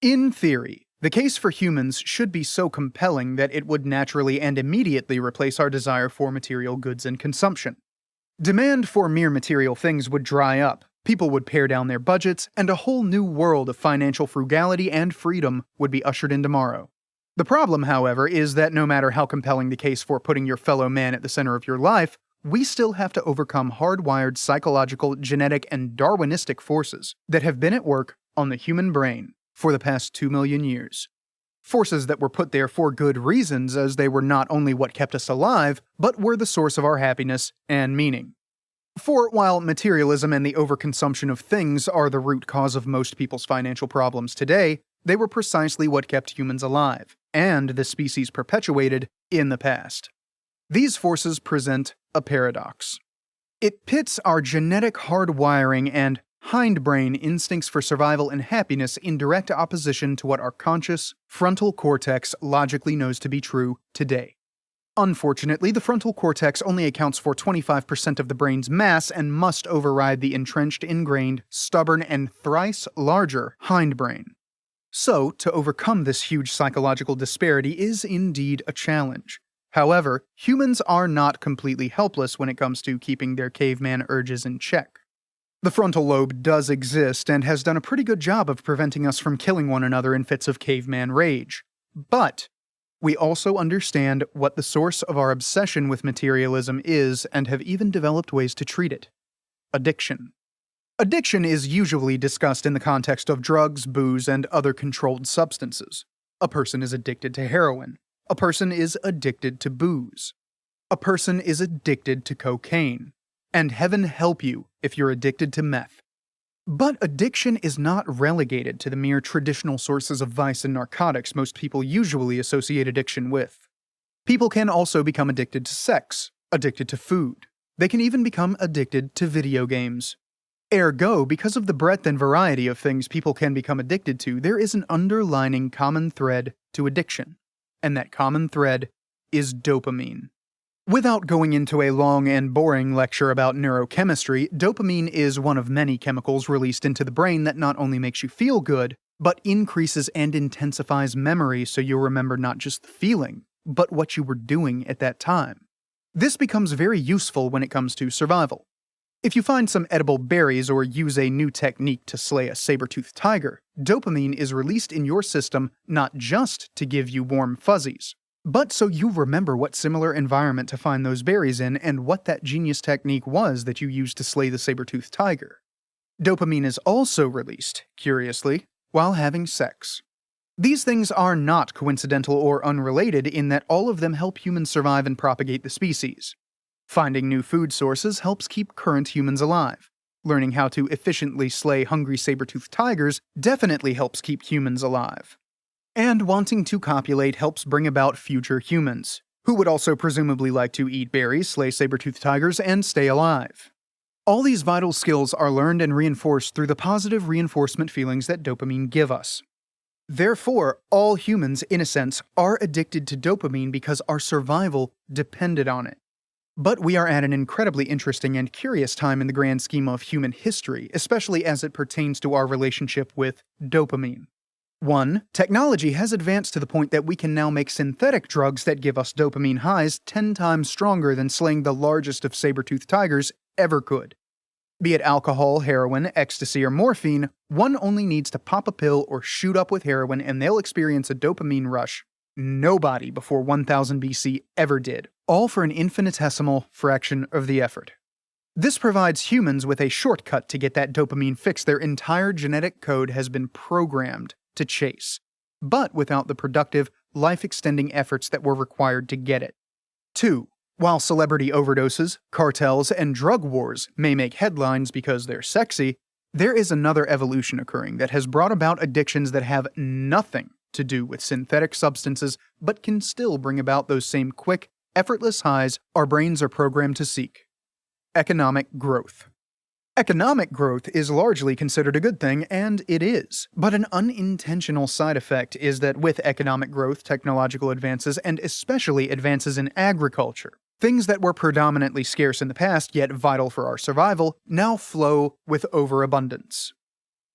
In theory, the case for humans should be so compelling that it would naturally and immediately replace our desire for material goods and consumption. Demand for mere material things would dry up, people would pare down their budgets, and a whole new world of financial frugality and freedom would be ushered in tomorrow. The problem, however, is that no matter how compelling the case for putting your fellow man at the center of your life, we still have to overcome hardwired psychological, genetic, and Darwinistic forces that have been at work on the human brain for the past 2 million years. Forces that were put there for good reasons, as they were not only what kept us alive, but were the source of our happiness and meaning. For while materialism and the overconsumption of things are the root cause of most people's financial problems today, they were precisely what kept humans alive, and the species perpetuated in the past. These forces present a paradox. It pits our genetic hardwiring and hindbrain instincts for survival and happiness in direct opposition to what our conscious frontal cortex logically knows to be true today. Unfortunately, the frontal cortex only accounts for 25% of the brain's mass and must override the entrenched, ingrained, stubborn, and thrice larger hindbrain. So, to overcome this huge psychological disparity is indeed a challenge. However, humans are not completely helpless when it comes to keeping their caveman urges in check. The frontal lobe does exist and has done a pretty good job of preventing us from killing one another in fits of caveman rage. But we also understand what the source of our obsession with materialism is and have even developed ways to treat it: addiction. Addiction is usually discussed in the context of drugs, booze, and other controlled substances. A person is addicted to heroin. A person is addicted to booze. A person is addicted to cocaine. And heaven help you if you're addicted to meth. But addiction is not relegated to the mere traditional sources of vice and narcotics most people usually associate addiction with. People can also become addicted to sex, addicted to food. They can even become addicted to video games. Ergo, because of the breadth and variety of things people can become addicted to, there is an underlying common thread to addiction. And that common thread is dopamine. Without going into a long and boring lecture about neurochemistry, dopamine is one of many chemicals released into the brain that not only makes you feel good, but increases and intensifies memory so you'll remember not just the feeling, but what you were doing at that time. This becomes very useful when it comes to survival. If you find some edible berries or use a new technique to slay a saber-toothed tiger, dopamine is released in your system not just to give you warm fuzzies, but so you remember what similar environment to find those berries in and what that genius technique was that you used to slay the saber-toothed tiger. Dopamine is also released, curiously, while having sex. These things are not coincidental or unrelated in that all of them help humans survive and propagate the species. Finding new food sources helps keep current humans alive. Learning how to efficiently slay hungry saber-toothed tigers definitely helps keep humans alive. And wanting to copulate helps bring about future humans, who would also presumably like to eat berries, slay saber-toothed tigers, and stay alive. All these vital skills are learned and reinforced through the positive reinforcement feelings that dopamine give us. Therefore, all humans, in a sense, are addicted to dopamine because our survival depended on it. But we are at an incredibly interesting and curious time in the grand scheme of human history, especially as it pertains to our relationship with dopamine. 1. Technology has advanced to the point that we can now make synthetic drugs that give us dopamine highs 10 times stronger than slaying the largest of saber-toothed tigers ever could. Be it alcohol, heroin, ecstasy, or morphine, one only needs to pop a pill or shoot up with heroin and they'll experience a dopamine rush nobody before 1000 BC ever did, all for an infinitesimal fraction of the effort. This provides humans with a shortcut to get that dopamine fix their entire genetic code has been programmed to chase, but without the productive, life-extending efforts that were required to get it. 2. While celebrity overdoses, cartels, and drug wars may make headlines because they're sexy, there is another evolution occurring that has brought about addictions that have nothing to do with synthetic substances, but can still bring about those same quick, effortless highs our brains are programmed to seek. Economic growth. Economic growth is largely considered a good thing, and it is. But an unintentional side effect is that with economic growth, technological advances, and especially advances in agriculture, things that were predominantly scarce in the past yet vital for our survival, now flow with overabundance.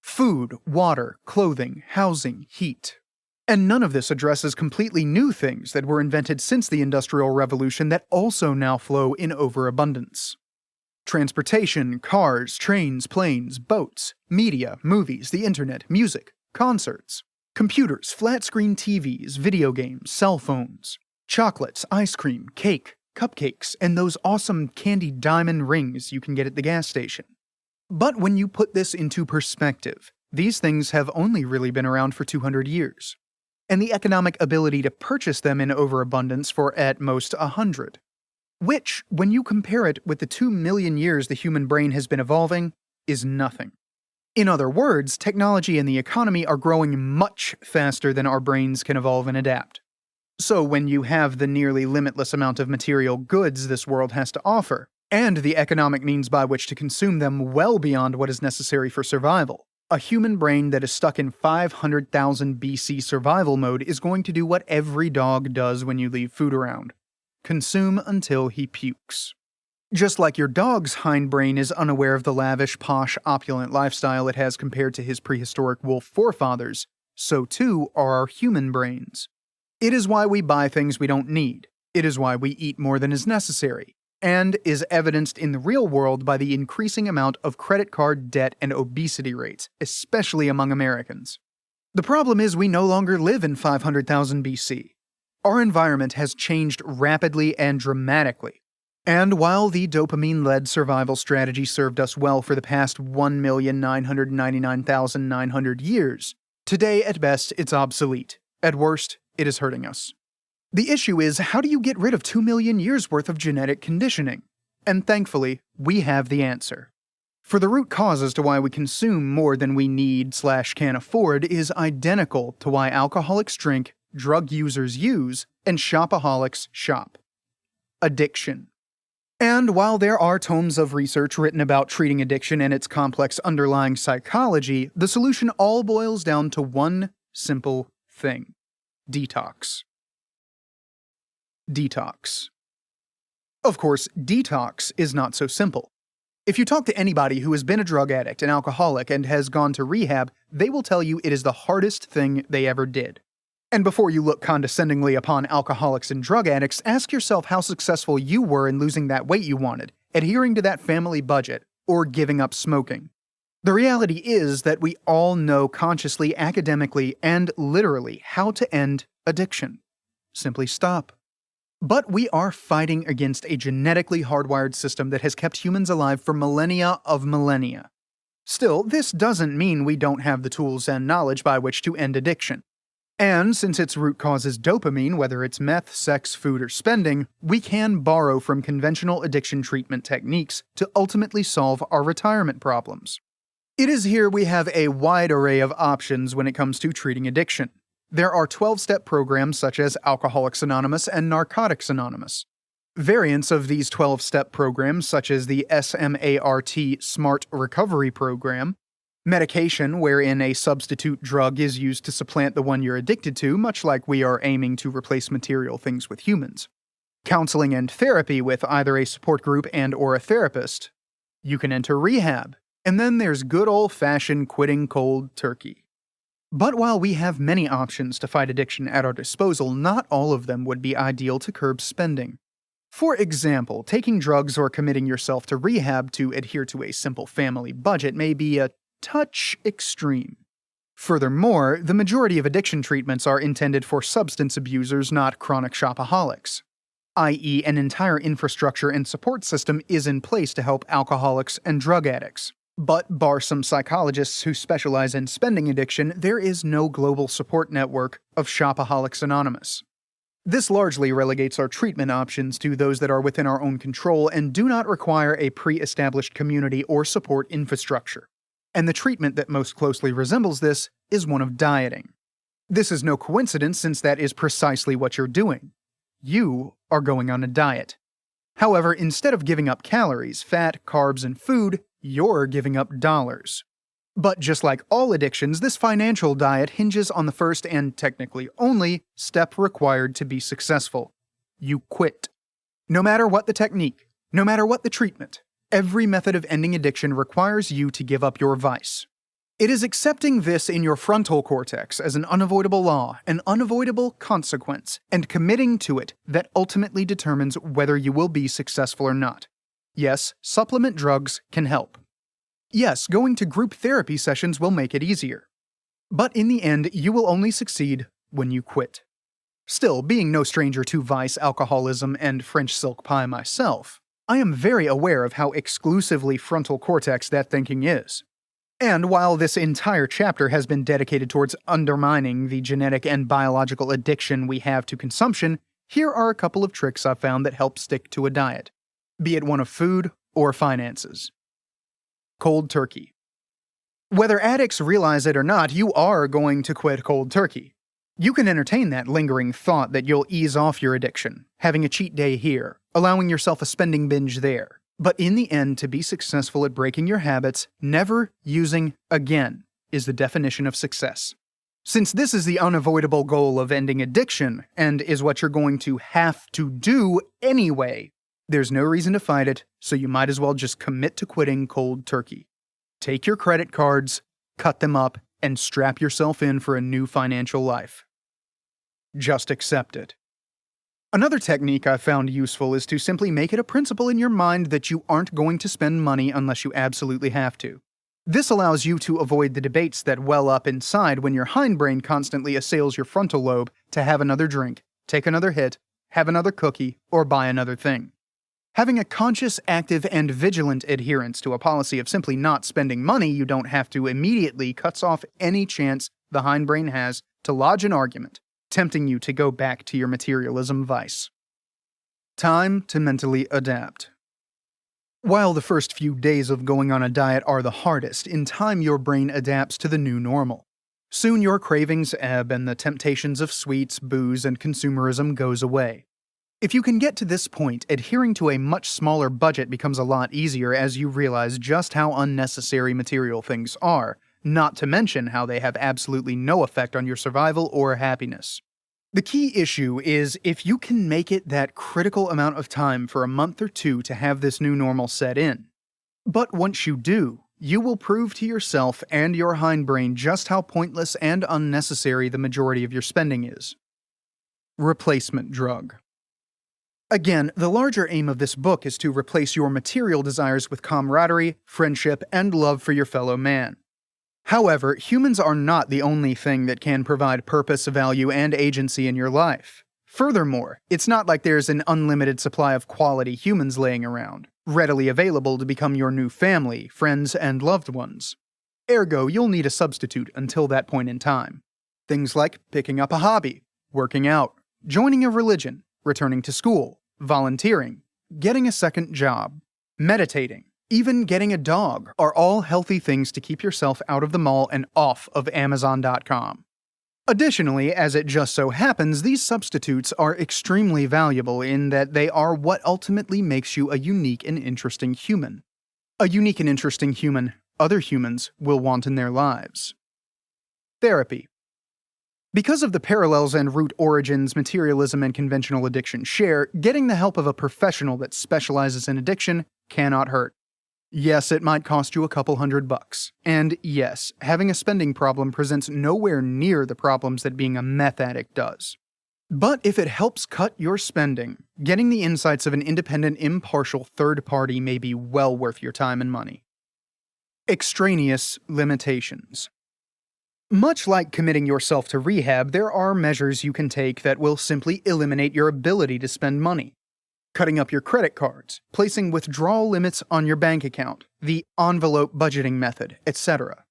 Food, water, clothing, housing, heat. And none of this addresses completely new things that were invented since the Industrial Revolution that also now flow in overabundance. Transportation, cars, trains, planes, boats, media, movies, the internet, music, concerts, computers, flat-screen TVs, video games, cell phones, chocolates, ice cream, cake, cupcakes, and those awesome candy diamond rings you can get at the gas station. But when you put this into perspective, these things have only really been around for 200 years. And the economic ability to purchase them in overabundance for at most 100. Which, when you compare it with the 2 million years the human brain has been evolving, is nothing. In other words, technology and the economy are growing much faster than our brains can evolve and adapt. So when you have the nearly limitless amount of material goods this world has to offer, and the economic means by which to consume them well beyond what is necessary for survival, a human brain that is stuck in 500,000 BC survival mode is going to do what every dog does when you leave food around. Consume until he pukes. Just like your dog's hindbrain is unaware of the lavish, posh, opulent lifestyle it has compared to his prehistoric wolf forefathers, so too are our human brains. It is why we buy things we don't need. It is why we eat more than is necessary, and is evidenced in the real world by the increasing amount of credit card debt and obesity rates, especially among Americans. The problem is we no longer live in 500,000 BC. Our environment has changed rapidly and dramatically. And while the dopamine-led survival strategy served us well for the past 1,999,900 years, today at best it's obsolete. At worst, it is hurting us. The issue is, how do you get rid of 2 million years worth of genetic conditioning? And thankfully, we have the answer. For the root cause as to why we consume more than we need/can afford is identical to why alcoholics drink, drug users use, and shopaholics shop. Addiction. And while there are tomes of research written about treating addiction and its complex underlying psychology, the solution all boils down to one simple thing: detox. Detox. Of course, detox is not so simple. If you talk to anybody who has been a drug addict, an alcoholic, and has gone to rehab, they will tell you it is the hardest thing they ever did. And before you look condescendingly upon alcoholics and drug addicts, ask yourself how successful you were in losing that weight you wanted, adhering to that family budget, or giving up smoking. The reality is that we all know consciously, academically, and literally how to end addiction. Simply stop. But we are fighting against a genetically hardwired system that has kept humans alive for millennia of millennia. Still, this doesn't mean we don't have the tools and knowledge by which to end addiction. And since its root cause is dopamine, whether it's meth, sex, food, or spending, we can borrow from conventional addiction treatment techniques to ultimately solve our retirement problems. It is here we have a wide array of options when it comes to treating addiction. There are 12-step programs such as Alcoholics Anonymous and Narcotics Anonymous. Variants of these 12-step programs such as the SMART Smart Recovery Program, medication wherein a substitute drug is used to supplant the one you're addicted to, much like we are aiming to replace material things with humans, counseling and therapy with either a support group and/or a therapist. You can enter rehab, and then there's good old-fashioned quitting cold turkey. But while we have many options to fight addiction at our disposal, not all of them would be ideal to curb spending. For example, taking drugs or committing yourself to rehab to adhere to a simple family budget may be a touch extreme. Furthermore, the majority of addiction treatments are intended for substance abusers, not chronic shopaholics, i.e., an entire infrastructure and support system is in place to help alcoholics and drug addicts. But bar some psychologists who specialize in spending addiction, there is no global support network of Shopaholics Anonymous. This largely relegates our treatment options to those that are within our own control and do not require a pre-established community or support infrastructure. And the treatment that most closely resembles this is one of dieting. This is no coincidence since that is precisely what you're doing. You are going on a diet. However, instead of giving up calories, fat, carbs, and food, you're giving up dollars. But just like all addictions, this financial diet hinges on the first and technically only step required to be successful. You quit. No matter what the technique, no matter what the treatment, every method of ending addiction requires you to give up your vice. It is accepting this in your frontal cortex as an unavoidable law, an unavoidable consequence, and committing to it that ultimately determines whether you will be successful or not. Yes, supplement drugs can help. Yes, going to group therapy sessions will make it easier. But in the end, you will only succeed when you quit. Still, being no stranger to vice, alcoholism, and French silk pie myself, I am very aware of how exclusively frontal cortex that thinking is. And while this entire chapter has been dedicated towards undermining the genetic and biological addiction we have to consumption, here are a couple of tricks I've found that help stick to a diet, be it one of food or finances. Cold turkey. Whether addicts realize it or not, you are going to quit cold turkey. You can entertain that lingering thought that you'll ease off your addiction, having a cheat day here, allowing yourself a spending binge there. But in the end, to be successful at breaking your habits, never using again is the definition of success. Since this is the unavoidable goal of ending addiction, and is what you're going to have to do anyway, there's no reason to fight it, so you might as well just commit to quitting cold turkey. Take your credit cards, cut them up, and strap yourself in for a new financial life. Just accept it. Another technique I've found useful is to simply make it a principle in your mind that you aren't going to spend money unless you absolutely have to. This allows you to avoid the debates that well up inside when your hindbrain constantly assails your frontal lobe to have another drink, take another hit, have another cookie, or buy another thing. Having a conscious, active, and vigilant adherence to a policy of simply not spending money you don't have to immediately cuts off any chance the hindbrain has to lodge an argument, tempting you to go back to your materialism vice. Time to mentally adapt. While the first few days of going on a diet are the hardest, in time your brain adapts to the new normal. Soon your cravings ebb and the temptations of sweets, booze, and consumerism goes away. If you can get to this point, adhering to a much smaller budget becomes a lot easier as you realize just how unnecessary material things are, not to mention how they have absolutely no effect on your survival or happiness. The key issue is if you can make it that critical amount of time for a month or two to have this new normal set in. But once you do, you will prove to yourself and your hindbrain just how pointless and unnecessary the majority of your spending is. Replacement drug. Again, the larger aim of this book is to replace your material desires with camaraderie, friendship, and love for your fellow man. However, humans are not the only thing that can provide purpose, value, and agency in your life. Furthermore, it's not like there's an unlimited supply of quality humans laying around, readily available to become your new family, friends, and loved ones. Ergo, you'll need a substitute until that point in time. Things like picking up a hobby, working out, joining a religion, returning to school, volunteering, getting a second job, meditating, even getting a dog are all healthy things to keep yourself out of the mall and off of Amazon.com. Additionally, as it just so happens, these substitutes are extremely valuable in that they are what ultimately makes you a unique and interesting human. A unique and interesting human other humans will want in their lives. Therapy. Because of the parallels and root origins materialism and conventional addiction share, getting the help of a professional that specializes in addiction cannot hurt. Yes, it might cost you a couple $100. And yes, having a spending problem presents nowhere near the problems that being a meth addict does. But if it helps cut your spending, getting the insights of an independent, impartial third party may be well worth your time and money. Extraneous Limitations. Much like committing yourself to rehab, there are measures you can take that will simply eliminate your ability to spend money. Cutting up your credit cards, placing withdrawal limits on your bank account, the envelope budgeting method, etc.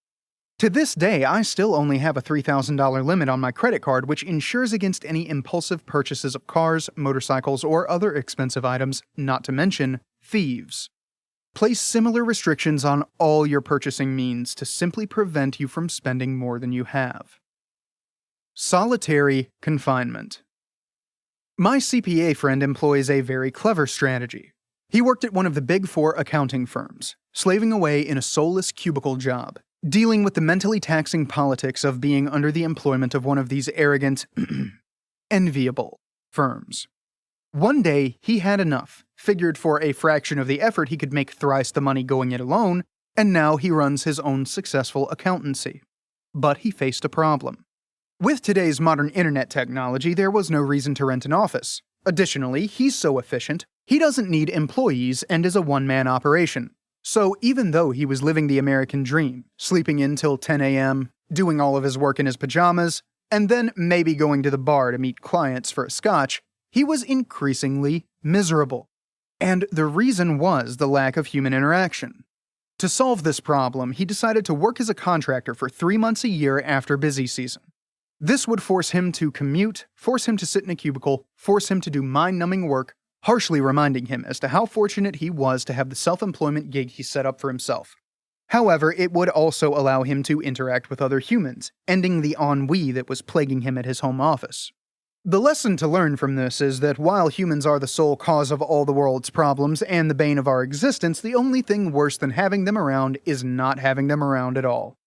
To this day, I still only have a $3,000 limit on my credit card, which ensures against any impulsive purchases of cars, motorcycles, or other expensive items, not to mention thieves. Place similar restrictions on all your purchasing means to simply prevent you from spending more than you have. Solitary confinement. My CPA friend employs a very clever strategy. He worked at one of the big four accounting firms, slaving away in a soulless cubicle job, dealing with the mentally taxing politics of being under the employment of one of these arrogant, enviable firms. One day, he had enough, figured for a fraction of the effort he could make thrice the money going it alone, and now he runs his own successful accountancy. But he faced a problem. With today's modern internet technology, there was no reason to rent an office. Additionally, he's so efficient, he doesn't need employees and is a one-man operation. So even though he was living the American dream, sleeping in till 10 a.m., doing all of his work in his pajamas, and then maybe going to the bar to meet clients for a scotch, he was increasingly miserable. And the reason was the lack of human interaction. To solve this problem, he decided to work as a contractor for 3 months a year after busy season. This would force him to commute, force him to sit in a cubicle, force him to do mind-numbing work, harshly reminding him as to how fortunate he was to have the self-employment gig he set up for himself. However, it would also allow him to interact with other humans, ending the ennui that was plaguing him at his home office. The lesson to learn from this is that while humans are the sole cause of all the world's problems and the bane of our existence, the only thing worse than having them around is not having them around at all.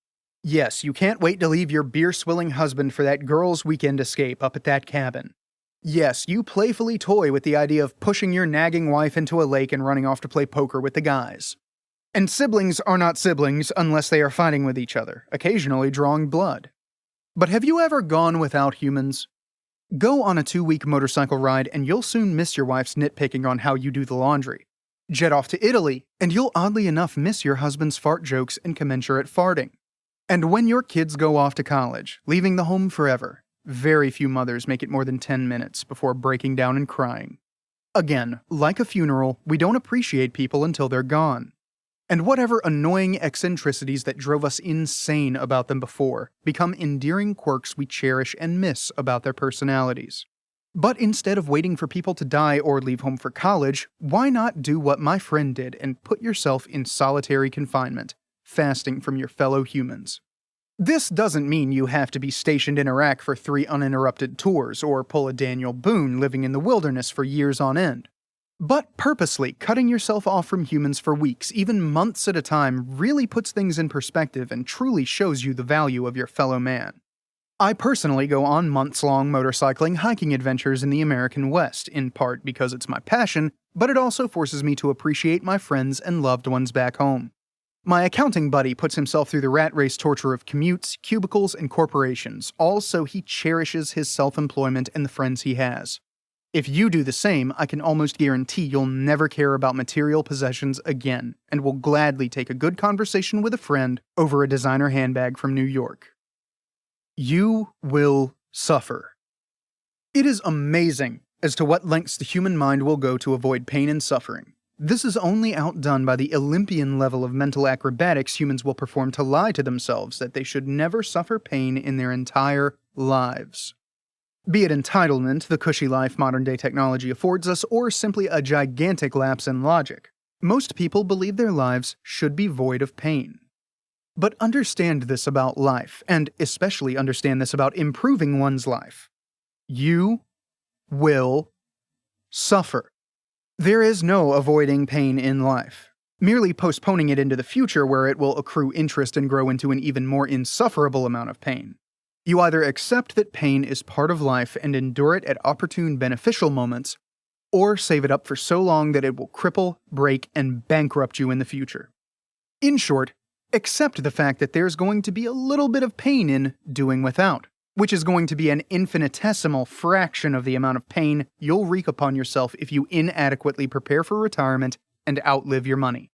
Yes, you can't wait to leave your beer-swilling husband for that girl's weekend escape up at that cabin. Yes, you playfully toy with the idea of pushing your nagging wife into a lake and running off to play poker with the guys. And siblings are not siblings unless they are fighting with each other, occasionally drawing blood. But have you ever gone without humans? Go on a 2-week motorcycle ride and you'll soon miss your wife's nitpicking on how you do the laundry. Jet off to Italy, and you'll oddly enough miss your husband's fart jokes and commensurate farting. And when your kids go off to college, leaving the home forever, very few mothers make it more than 10 minutes before breaking down and crying. Again, like a funeral, we don't appreciate people until they're gone. And whatever annoying eccentricities that drove us insane about them before become endearing quirks we cherish and miss about their personalities. But instead of waiting for people to die or leave home for college, why not do what my friend did and put yourself in solitary confinement, fasting from your fellow humans? This doesn't mean you have to be stationed in Iraq for 3 uninterrupted tours or pull a Daniel Boone living in the wilderness for years on end. But purposely cutting yourself off from humans for weeks, even months at a time, really puts things in perspective and truly shows you the value of your fellow man. I personally go on months-long motorcycling hiking adventures in the American West, in part because it's my passion, but it also forces me to appreciate my friends and loved ones back home. My accounting buddy puts himself through the rat race torture of commutes, cubicles, and corporations, all so he cherishes his self-employment and the friends he has. If you do the same, I can almost guarantee you'll never care about material possessions again, and will gladly take a good conversation with a friend over a designer handbag from New York. You will suffer. It is amazing as to what lengths the human mind will go to avoid pain and suffering. This is only outdone by the Olympian level of mental acrobatics humans will perform to lie to themselves that they should never suffer pain in their entire lives. Be it entitlement, the cushy life modern-day technology affords us, or simply a gigantic lapse in logic, most people believe their lives should be void of pain. But understand this about life, and especially understand this about improving one's life. You will suffer. There is no avoiding pain in life. Merely postponing it into the future where it will accrue interest and grow into an even more insufferable amount of pain. You either accept that pain is part of life and endure it at opportune beneficial moments, or save it up for so long that it will cripple, break, and bankrupt you in the future. In short, accept the fact that there's going to be a little bit of pain in doing without, which is going to be an infinitesimal fraction of the amount of pain you'll wreak upon yourself if you inadequately prepare for retirement and outlive your money.